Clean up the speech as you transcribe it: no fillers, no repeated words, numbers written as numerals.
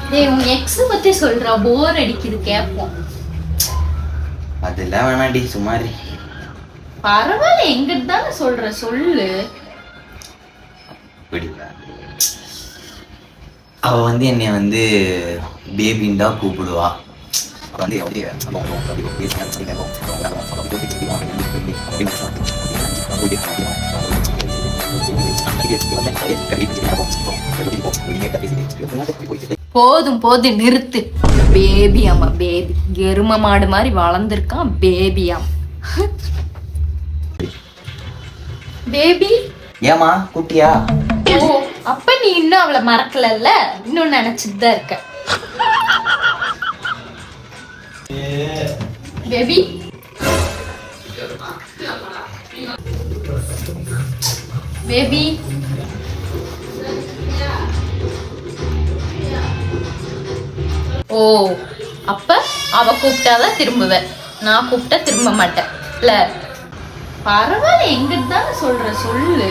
டேய் உன் எக்ஸ் பத்தி சொல்றா, போர் அடிக்குது கேப்போம். அதெல்லாம் வேணாண்டி சுமாரி. பரவாயில்ல, எங்கிட்ட தானே சொல்ற, சொல்லு. பிடிக்கல. அவ வந்து என்னை வந்து பேபின்னு தான் கூப்பிடுவா. வந்து போதும் போதும் நிறுத்து. பேபி அம்மா பேபி, எரும மாடு மாதிரி வளர்ந்துருக்கான் பேபி அம்மா. பேபி ஏமா குட்டியா? ஓ, அப்ப நீ இன்னும் அவளை மறக்கலல்ல, இன்னும் நினைச்சிட்டு தான் இருக்க. பேபி பேபி ஓ, அப்ப அவ கூப்பிட்டாதான் திரும்புவேன், நான் கூப்பிட்டா திரும்ப மாட்டேன் இல்ல? பரவாயில்ல, எங்கிட்ட தானே சொல்ற, சொல்லு.